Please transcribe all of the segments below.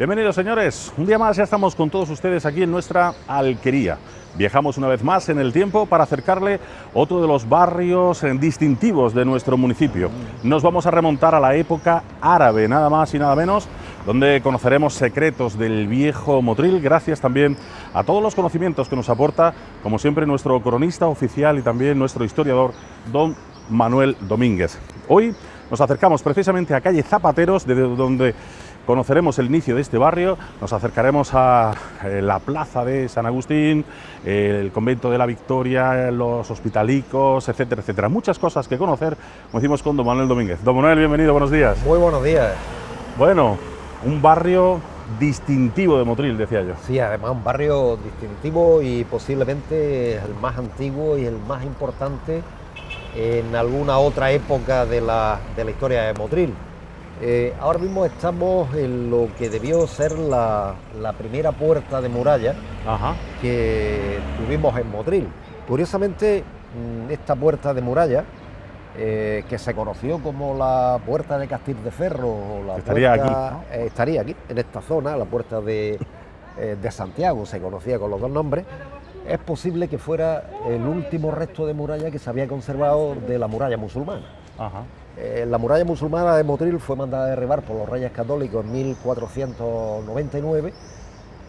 Bienvenidos, señores. Un día más ya estamos con todos ustedes aquí en nuestra alquería. Viajamos una vez más en el tiempo para acercarle otro de los barrios distintivos de nuestro municipio. Nos vamos a remontar a la época árabe, nada más y nada menos, donde conoceremos secretos del viejo Motril, gracias también a todos los conocimientos que nos aporta, como siempre, nuestro cronista oficial y también nuestro historiador, don Manuel Domínguez. Hoy nos acercamos precisamente a calle Zapateros, desde donde conoceremos el inicio de este barrio. Nos acercaremos a la plaza de San Agustín, el convento de la Victoria, los hospitalicos, etcétera, etcétera. Muchas cosas que conocer, como decimos, con don Manuel Domínguez. Don Manuel, bienvenido, buenos días. Muy buenos días. Bueno, un barrio distintivo de Motril, decía yo. Sí, además un barrio distintivo y posiblemente el más antiguo y el más importante en alguna otra época de la historia de Motril. Ahora mismo estamos en lo que debió ser la primera puerta de muralla que tuvimos en Motril. Curiosamente, esta puerta de muralla, que se conoció como la puerta de Castildeferro, o la estaría puerta, aquí, estaría aquí, en esta zona, la puerta de Santiago, se conocía con los dos nombres. Es posible que fuera el último resto de muralla que se había conservado de la muralla musulmana. La muralla musulmana de Motril fue mandada a derribar por los reyes católicos en 1499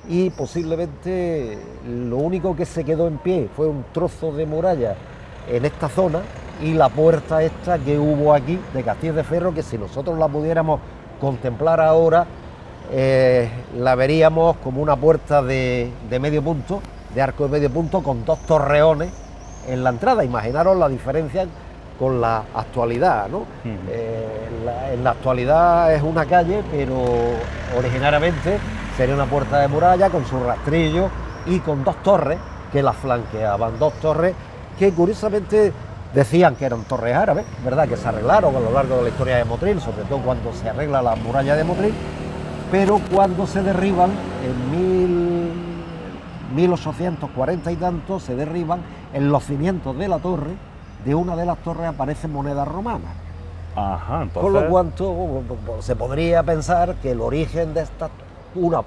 y posiblemente lo único que se quedó en pie fue un trozo de muralla en esta zona y la puerta esta que hubo aquí de Castildeferro, que si nosotros la pudiéramos contemplar ahora, la veríamos como una puerta de medio punto, de arco de medio punto, con dos torreones en la entrada. Imaginaros la diferencia con la actualidad, ¿no? En la actualidad es una calle, pero originariamente sería una puerta de muralla con su rastrillo y con dos torres que la flanqueaban, dos torres que curiosamente decían que eran torres árabes, ¿verdad? Que se arreglaron a lo largo de la historia de Motril, sobre todo cuando se arregla la muralla de Motril, pero cuando se derriban en 1840 y tanto, se derriban en los cimientos de la torre. De una de las torres aparecen monedas romanas. Entonces... Con lo cual se podría pensar que el origen de esta,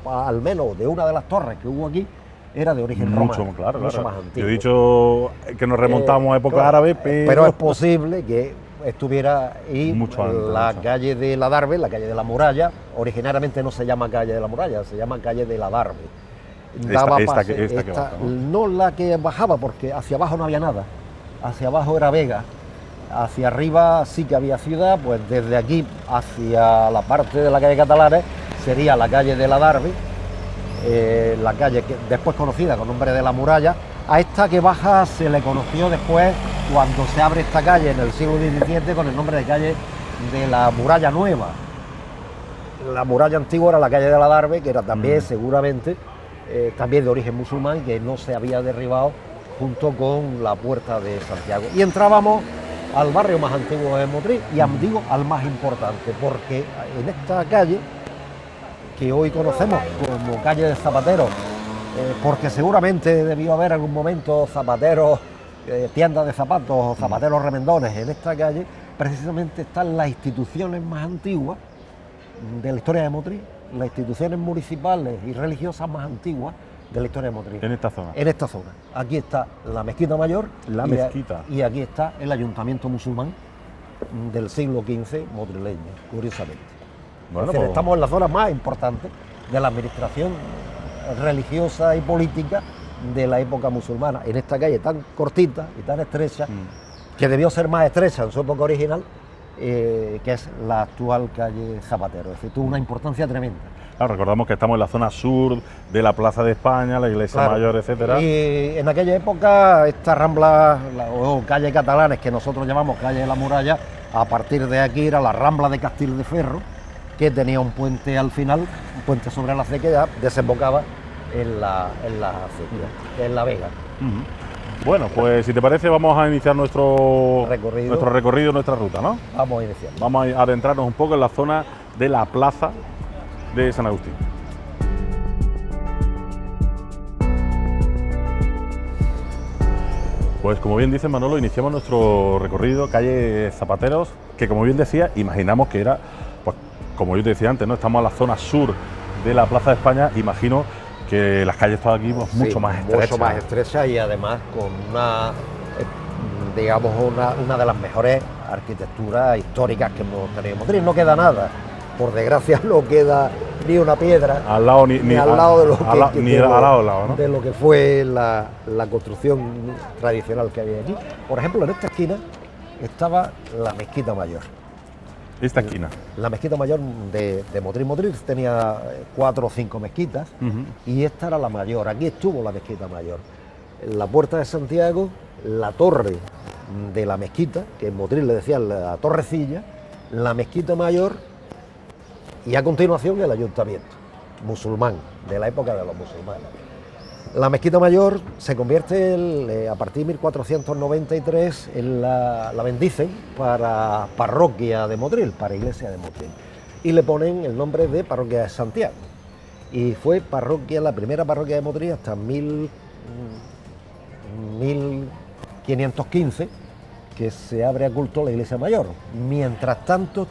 al menos de una de las torres que hubo aquí, era de origen romano, claro. Más antiguo. Yo he dicho que nos remontamos a época árabe, pero es posible que estuviera ahí la antes. calle de la Darbe, la calle de la Muralla. Originariamente no se llama calle de la Muralla, se llama calle de la Darbe. Esta, no la que bajaba, porque hacia abajo no había nada. Hacia abajo era vega, hacia arriba sí que había ciudad. Pues desde aquí hacia la parte de la calle Catalanes sería la calle de la Darbe, la calle que después conocida con nombre de la Muralla. A esta que baja se le conoció después, cuando se abre esta calle en el siglo XVII, con el nombre de calle de la Muralla Nueva. La muralla antigua era la calle de la Darbe, que era también seguramente también de origen musulmán, que no se había derribado junto con la puerta de Santiago. Y entrábamos al barrio más antiguo de Motril, y digo al más importante, porque en esta calle, que hoy conocemos como calle de Zapateros, porque seguramente debió haber algún momento zapateros, tiendas de zapatos, zapateros remendones en esta calle, precisamente están las instituciones más antiguas de la historia de Motril, las instituciones municipales y religiosas más antiguas de la historia de Motril. En esta zona. En esta zona. Aquí está la mezquita mayor. Mezquita. Y aquí está el ayuntamiento musulmán del siglo XV motrileño, curiosamente. Bueno, pues estamos en la zona más importante de la administración religiosa y política de la época musulmana, en esta calle tan cortita y tan estrecha, que debió ser más estrecha en su época original, que es la actual calle Zapatero. Es decir, tuvo una importancia tremenda. Claro, recordamos que estamos en la zona sur de la Plaza de España, la Iglesia Mayor, etcétera. Y en aquella época, esta rambla, o calle Catalanes, que nosotros llamamos calle de la Muralla, a partir de aquí era la rambla de Castildeferro, que tenía un puente al final, un puente sobre la acequia, ya desembocaba en la acequia, en la vega. Bueno, pues si te parece vamos a iniciar nuestro recorrido, nuestra ruta, ¿no? Vamos a iniciar. Vamos a adentrarnos un poco en la zona de la plaza de San Agustín. Pues como bien dice Manolo, iniciamos nuestro recorrido calle Zapateros, que como bien decía, imaginamos que era, pues como yo te decía antes, ¿no? Estamos en la zona sur de la Plaza de España, imagino que las calles todas aquí pues, mucho Sí, más estrechas. Mucho más estrechas y además con una, digamos, una de las mejores arquitecturas históricas que hemos tenido en Madrid. No queda nada, por desgracia no queda ni una piedra Al lado ni al lado de lo que, ni al lado, ¿no? de lo que fue la construcción tradicional que había aquí. Por ejemplo, en esta esquina estaba la Mezquita Mayor. Esta esquina. La Mezquita Mayor de Motril. Motril tenía 4 o 5 mezquitas y esta era la mayor. Aquí estuvo la Mezquita Mayor. En la Puerta de Santiago, la torre de la mezquita, que en Motril le decían la Torrecilla, la Mezquita Mayor y a continuación el ayuntamiento musulmán, de la época de los musulmanes. La Mezquita Mayor se convierte a partir de 1493, la bendicen para parroquia de Motril, para iglesia de Motril, y le ponen el nombre de parroquia de Santiago. Y fue parroquia, la primera parroquia de Motril hasta 1515, que se abre a culto la iglesia mayor. Mientras tanto,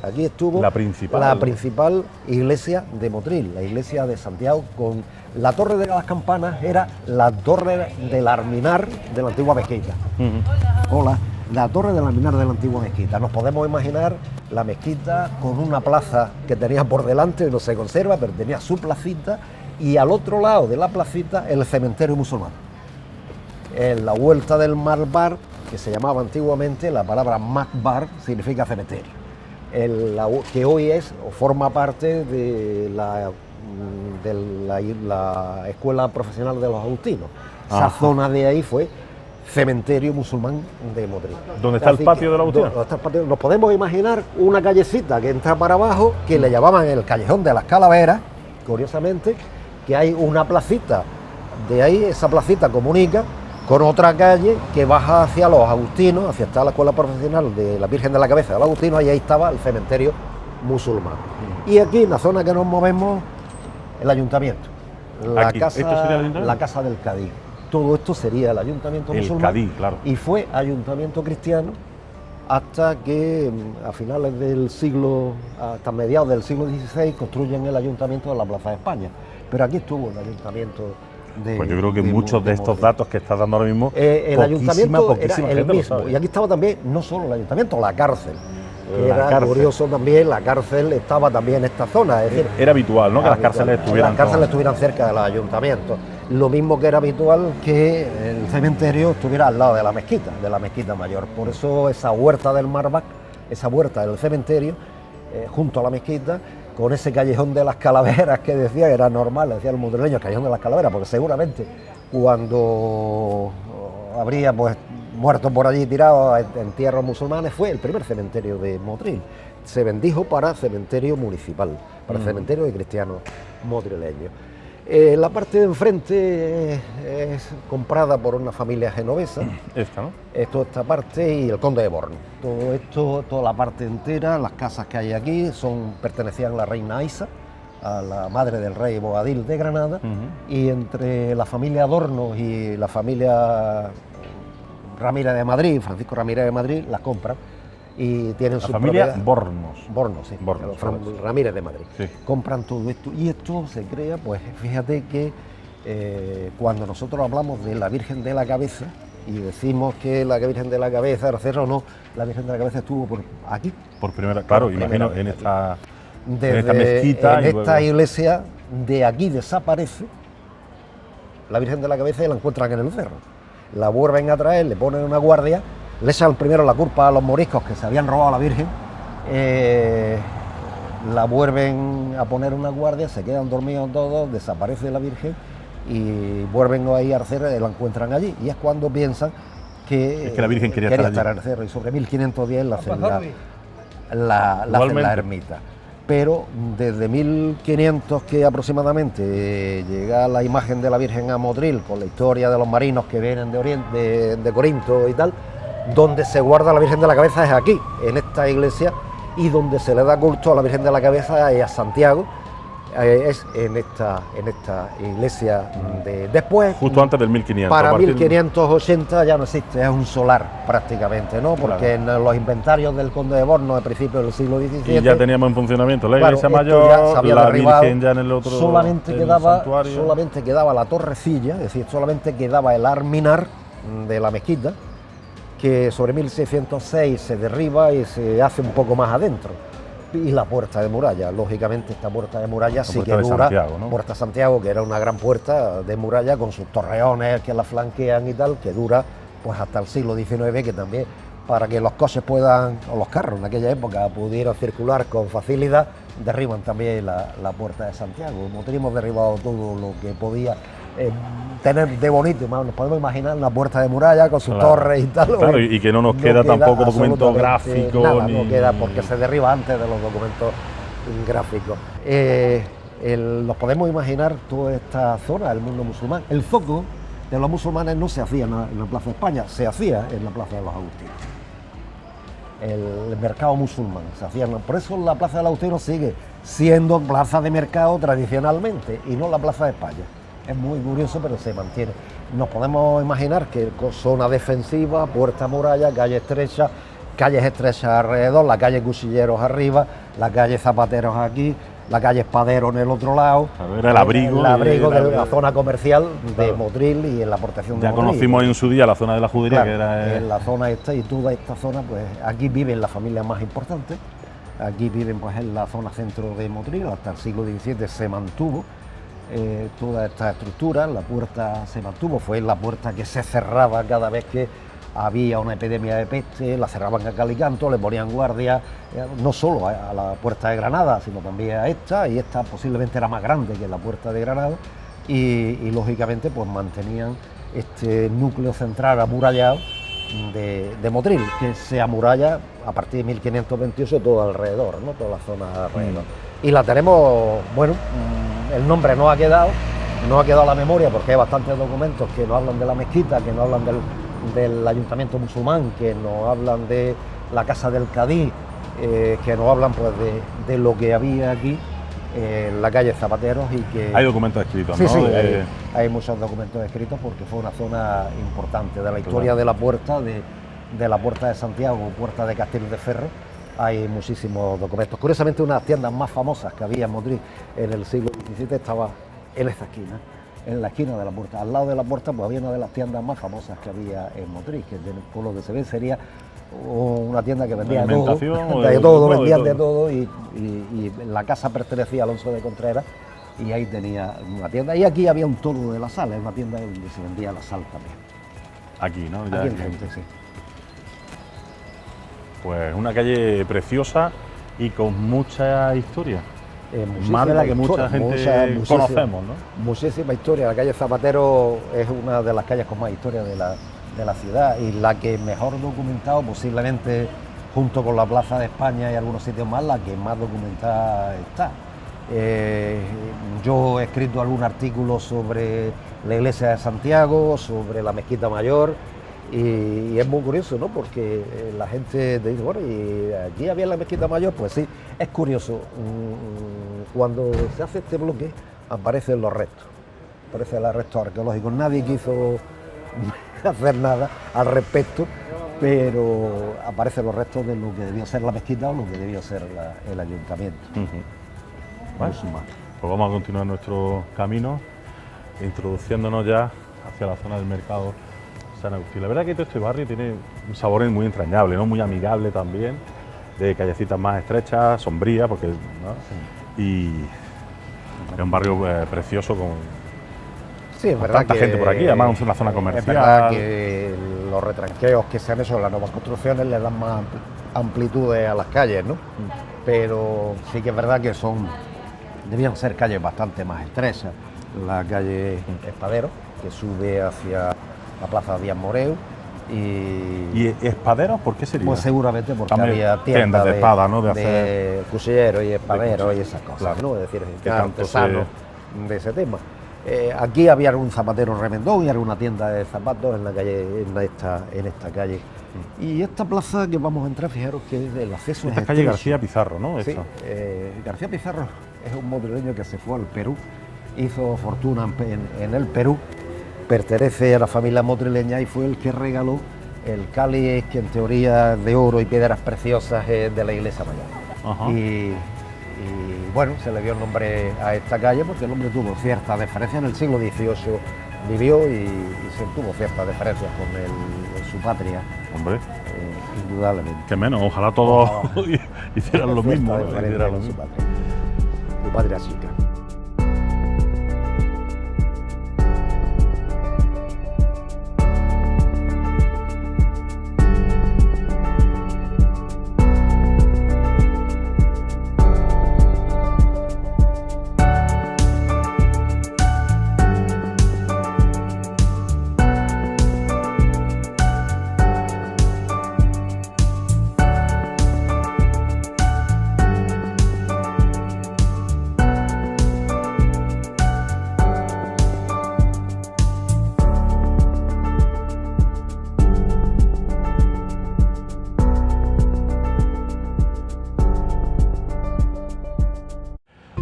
aquí estuvo la principal iglesia de Motril, la iglesia de Santiago, con la torre de las campanas, era la torre del alminar de la antigua mezquita. Hola, la torre del alminar de la antigua mezquita. Nos podemos imaginar la mezquita con una plaza que tenía por delante, no se conserva, pero tenía su placita, y al otro lado de la placita el cementerio musulmán. En la vuelta del Marbar, que se llamaba antiguamente, la palabra Makbar significa cementerio, que hoy es o forma parte de la Escuela Profesional de los Agustinos. Esa zona de ahí fue cementerio musulmán de Motril. ¿Dónde está el patio de los Agustinos? Nos podemos imaginar una callecita que entra para abajo, que le llamaban el Callejón de las Calaveras, curiosamente, que hay una placita, de ahí esa placita comunica con otra calle que baja hacia los Agustinos, hacia la Escuela Profesional de la Virgen de la Cabeza de los Agustinos, y ahí estaba el cementerio musulmán. Y aquí, en la zona que nos movemos, el ayuntamiento. ¿Esto sería el ayuntamiento? La casa del Cadí. Todo esto sería el ayuntamiento musulmán. El Cadí, claro. Y fue ayuntamiento cristiano hasta que a finales del siglo, hasta mediados del siglo XVI, construyen el ayuntamiento de la Plaza de España. Pero aquí estuvo el ayuntamiento pues yo creo que muchos de estos datos que estás dando ahora mismo, el ayuntamiento era el mismo. Sabe. Y aquí estaba también, no solo el ayuntamiento, la cárcel. Era curioso también, la cárcel estaba también en esta zona. Es decir, era habitual, ¿no? Que las cárceles estuvieran cerca de los ayuntamientos. Lo mismo que era habitual que el cementerio estuviera al lado de la mezquita mayor. Por eso esa huerta del Marbac, esa huerta del cementerio, junto a la mezquita, con ese callejón de las calaveras que decía, era normal, decía el madrileño, el callejón de las calaveras, porque seguramente cuando habría pues muertos por allí tirados en tierras musulmanes, fue el primer cementerio de Motril. Se bendijo para cementerio municipal, para cementerio de cristianos motrileños. La parte de enfrente es comprada por una familia genovesa. Esta, ¿no? Esta parte y el conde de Born. Todo esto, toda la parte entera, las casas que hay aquí pertenecían a la reina Aisa, a la madre del rey Boabdil de Granada, y entre la familia Adornos y la familia Ramírez de Madrid, Francisco Ramírez de Madrid, las compran. Y tienen la su familia propiedad. Bornos, sí. Bornos, Ramírez de Madrid. Sí. Compran todo esto y esto se crea, pues fíjate que cuando nosotros hablamos de la Virgen de la Cabeza y decimos que la Virgen de la Cabeza era cerro, no, la Virgen de la Cabeza estuvo por aquí. Por primera, claro, imagino en esta mezquita. En esta iglesia de aquí desaparece la Virgen de la Cabeza y la encuentran en el cerro. La vuelven a traer, le ponen una guardia. Le echan primero la culpa a los moriscos que se habían robado a la Virgen, la vuelven a poner una guardia, se quedan dormidos todos, desaparece la Virgen y vuelven ahí al cerro y la encuentran allí. Y es cuando piensan que la Virgen quería estar en el cerro, y sobre 1510 la hacen la ermita. Pero desde 1500 que aproximadamente llega la imagen de la Virgen a Motril, con la historia de los marinos que vienen de Oriente, de Corinto y tal, donde se guarda la Virgen de la Cabeza es aquí, en esta iglesia, y donde se le da culto a la Virgen de la Cabeza es a Santiago, es en esta iglesia de después. Justo antes del 1500. Para 1580 ya no existe, es un solar prácticamente, ¿no? Porque claro, en los inventarios del conde de Borno a principios del siglo XVII... Y ya teníamos en funcionamiento la claro, iglesia esto mayor, ya se había la derribado, Virgen ya en el otro solamente quedaba la torrecilla, es decir, solamente quedaba el arminar de la mezquita, que sobre 1606 se derriba y se hace un poco más adentro. Y la puerta de muralla, lógicamente esta puerta de muralla sí que dura, Santiago, ¿no? Puerta Santiago, que era una gran puerta de muralla con sus torreones que la flanquean y tal, que dura pues hasta el siglo XIX, que también para que los coches puedan, o los carros en aquella época pudieran circular con facilidad, derriban también la puerta de Santiago. Nosotros hemos derribado todo lo que podía tener de bonito, nos podemos imaginar una puerta de muralla con sus torres y tal. Claro, y que no nos queda tampoco documento gráfico. Nada, ni... no queda porque se derriba antes de los documentos gráficos. Nos podemos imaginar toda esta zona del mundo musulmán. El foco de los musulmanes no se hacía en la Plaza de España, se hacía en la Plaza de los Agustinos. El mercado musulmán se hacía, por eso la Plaza de los Agustinos sigue siendo plaza de mercado tradicionalmente y no la Plaza de España. Es muy curioso, pero se mantiene. Nos podemos imaginar que zona defensiva, puerta muralla, calles estrechas alrededor, la calle Cuchilleros arriba, la calle Zapateros aquí, la calle Espadero en el otro lado. Era el abrigo de la zona comercial de Motril y en la protección de Motril. Ya conocimos en su día la zona de la judería, claro, que era... En la zona esta y toda esta zona, pues aquí viven las familias más importantes. Aquí viven pues en la zona centro de Motril, hasta el siglo XVII se mantuvo. Toda esta estructura, la puerta se mantuvo, fue la puerta que se cerraba cada vez que había una epidemia de peste, la cerraban a cal y canto, le ponían guardia, no solo a la puerta de Granada, sino también a esta, y esta posiblemente era más grande que la puerta de Granada, y lógicamente pues mantenían este núcleo central amurallado de Motril, que se amuralla a partir de 1528 todo alrededor, ¿no? Toda la zona alrededor. Y la tenemos, bueno, el nombre no ha quedado a la memoria porque hay bastantes documentos que nos hablan de la mezquita, que nos hablan del ayuntamiento musulmán, que nos hablan de la casa del Cadí, que nos hablan pues de lo que había aquí en la calle Zapateros y que... Hay documentos escritos, sí, ¿no? Sí, hay muchos documentos escritos porque fue una zona importante de la historia de la puerta, de la Puerta de Santiago, Puerta de Castillo de Ferro. Hay muchísimos documentos. Curiosamente, una de las tiendas más famosas que había en Motril en el siglo XVII estaba en esta esquina, en la esquina de la puerta. Al lado de la puerta pues había una de las tiendas más famosas que había en Motril, que por lo que se ve sería una tienda que vendía de todo, vendían de todo y la casa pertenecía a Alonso de Contreras y ahí tenía una tienda. Y aquí había un toro de la sal, es una tienda donde se vendía la sal también. Aquí, ¿no? Aquí enfrente, sí. Pues una calle preciosa y con mucha historia. Más de la que mucha gente conocemos, ¿no? Muchísima historia. La calle Zapatero es una de las calles con más historia de la ciudad y la que mejor documentado, posiblemente junto con la Plaza de España y algunos sitios más, la que más documentada está. Yo he escrito algún artículo sobre la iglesia de Santiago, sobre la Mezquita Mayor. Y es muy curioso, ¿no? Porque la gente te dice, bueno, ¿y aquí había la Mezquita Mayor? Pues sí, es curioso. Cuando se hace este bloque, aparecen los restos. Aparecen los restos arqueológicos. Nadie quiso hacer nada al respecto, pero aparecen los restos de lo que debió ser la mezquita o lo que debió ser el ayuntamiento. Bueno, pues vamos a continuar nuestro camino, introduciéndonos ya hacia la zona del mercado San Agustín. La verdad que todo este barrio tiene un sabor muy entrañable, ¿no? Muy amigable también, de callecitas más estrechas, sombrías, porque, ¿no? Y es un barrio precioso con tanta gente por aquí, además es una zona comercial. Es verdad que los retranqueos que se han hecho en las nuevas construcciones le dan más amplitudes a las calles, ¿no? Pero sí que es verdad que debían ser calles bastante más estrechas. La calle Espadero, que sube hacia la Plaza Díaz Moreu. ¿Y Espaderos por qué sería? Pues seguramente porque también había tiendas de espada, ¿no? de cuchilleros y espaderos y esas cosas, claro. ¿no? Es decir, artesanos de ese tema. Aquí había algún zapatero remendón y alguna tienda de zapatos en la calle, en esta calle. Y esta plaza que vamos a entrar, fijaros que el acceso es calle García Pizarro, ¿no? Sí, García Pizarro es un madrileño que se fue al Perú, hizo fortuna en el Perú, pertenece a la familia madrileña y fue el que regaló el cáliz que en teoría de oro y piedras preciosas es de la iglesia mayor. Ajá. Y bueno, se le dio el nombre a esta calle porque el hombre tuvo cierta deferencia en el siglo XVIII, vivió y se tuvo ciertas diferencias con su patria. Hombre, indudablemente. que menos, ojalá todos hicieran lo mismo. Su patria chica.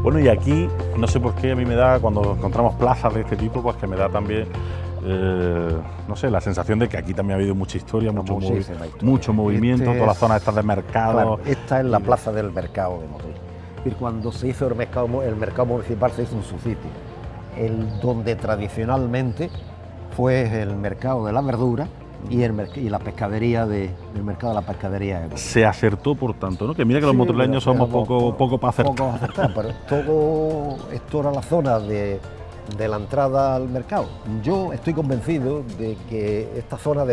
Bueno, y aquí, no sé por qué a mí me da, cuando encontramos plazas de este tipo, pues que me da también, no sé, la sensación de que aquí también ha habido mucha historia, mucho movimiento, todas las zonas estas de mercado. Claro, esta es la plaza del mercado de Motril. Y cuando se hizo el mercado municipal se hizo en su sitio, donde tradicionalmente fue el mercado de la verdura y la pescadería el mercado de la pescadería. Se acertó, por tanto, ¿no? Que mira que los motrileños somos poco para acertar. Poco acertar, pero todo esto era la zona de la entrada al mercado. Yo estoy convencido de que esta zona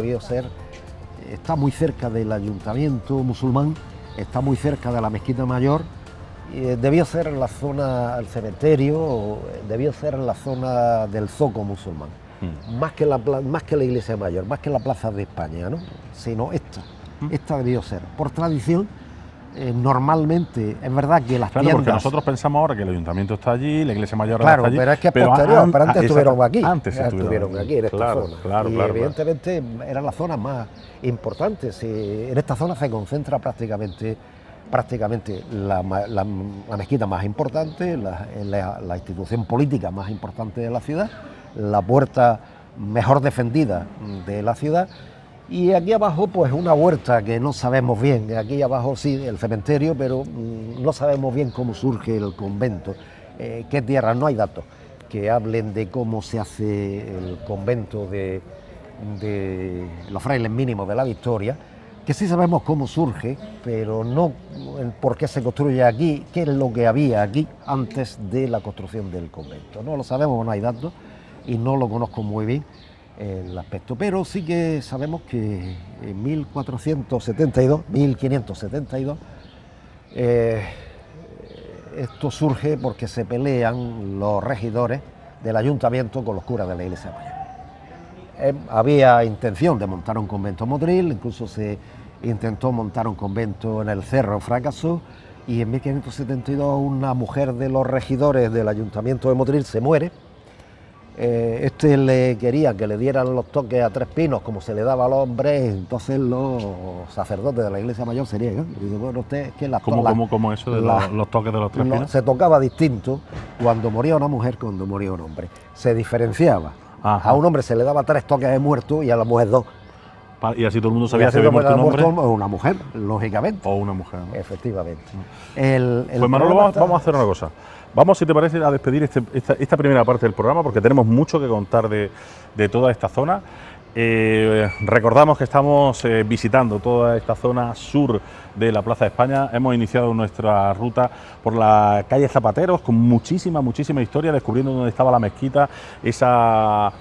está muy cerca del ayuntamiento musulmán, está muy cerca de la mezquita mayor, debió ser la zona, el cementerio, debió ser la zona del zoco musulmán. Más que la iglesia mayor, más que la plaza de España, ¿no? Sino esta debió ser. Por tradición, normalmente, es verdad que las tiendas... porque nosotros pensamos ahora que el ayuntamiento está allí, la iglesia mayor está allí... Pero es que es posterior, pero antes estuvieron aquí. Antes estuvieron aquí, en esta zona. Y evidentemente era la zona más importante. En esta zona se concentra prácticamente la mezquita más importante, la institución política más importante de la ciudad, la puerta mejor defendida de la ciudad, y aquí abajo pues una huerta que no sabemos bien, aquí abajo sí el cementerio, pero no sabemos bien cómo surge el convento, qué tierra, no hay datos que hablen de cómo se hace el convento de los frailes mínimos de la Victoria, que sí sabemos cómo surge, pero no el por qué se construye aquí, qué es lo que había aquí antes de la construcción del convento. No lo sabemos, no hay datos, y no lo conozco muy bien el aspecto, pero sí que sabemos que en 1572, esto surge porque se pelean los regidores del ayuntamiento con los curas de la iglesia mayor. Había intención de montar un convento en Motril, incluso se intentó montar un convento en el Cerro, fracasó, y en 1572 una mujer de los regidores del ayuntamiento de Motril se muere. Le quería que le dieran los toques a Tres Pinos como se le daba a los hombres, entonces los sacerdotes de la iglesia mayor se niegan. Y dice, bueno, usted, ¿qué ¿Cómo eso de los toques de los Tres Pinos? Se tocaba distinto cuando moría una mujer, cuando moría un hombre. Se diferenciaba. Ajá. A un hombre se le daba 3 toques de muerto y a la mujer 2. Y así todo el mundo sabía si había muerto un hombre. O una mujer, lógicamente. O una mujer, ¿no? Efectivamente. Pues Manolo, vamos a hacer una cosa. Vamos, si te parece, a despedir esta primera parte del programa, porque tenemos mucho que contar de toda esta zona. Recordamos que estamos visitando toda esta zona sur de la Plaza de España. Hemos iniciado nuestra ruta por la calle Zapateros con muchísima historia, descubriendo dónde estaba la mezquita, esa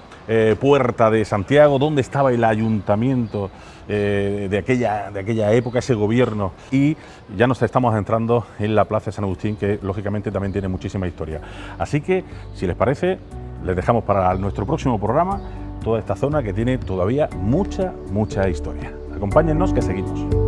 puerta de Santiago, dónde estaba el ayuntamiento de aquella época, ese gobierno, y ya nos estamos entrando en la Plaza de San Agustín, que lógicamente también tiene muchísima historia. Así que, si les parece, les dejamos para nuestro próximo programa toda esta zona que tiene todavía mucha historia. Acompáñennos, que seguimos.